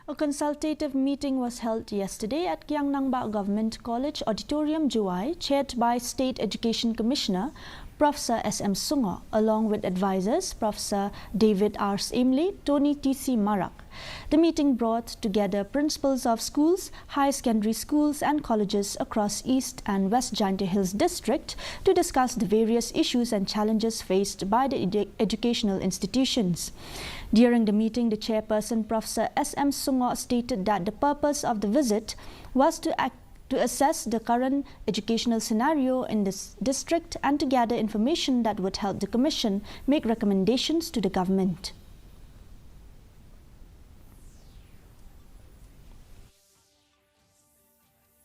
A consultative meeting was held yesterday at Gyeongnam Government College Auditorium, Juai, chaired by State Education Commissioner Professor S.M. Sungo, along with advisors Professor David R. Imley, Tony T.C. Marak. The meeting brought together principals of schools, high secondary schools and colleges across East and West Jaintia Hills district to discuss the various issues and challenges faced by the educational institutions. During the meeting, the chairperson, Professor S.M. Sungo, stated that the purpose of the visit was to assess the current educational scenario in this district and to gather information that would help the Commission make recommendations to the government.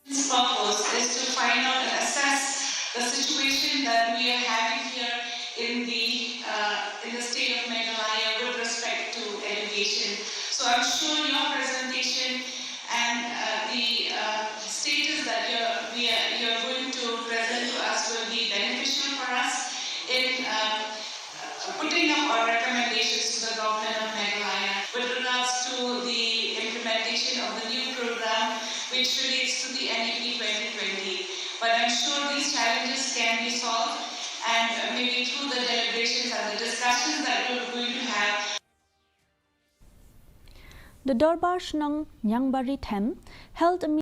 This purpose is to find out and assess the situation that we are having here in the state of Meghalaya with respect to education. So I'm sure your presentation and the status that you're going to present to us will be beneficial for us in putting up our recommendations to the government of Meghalaya with regards to the implementation of the new program which relates to the NEP 2020. But I'm sure these challenges can be solved, and maybe through the deliberations and the discussions that we're going to have. The Dorbar Shnang Nyangbari Them held a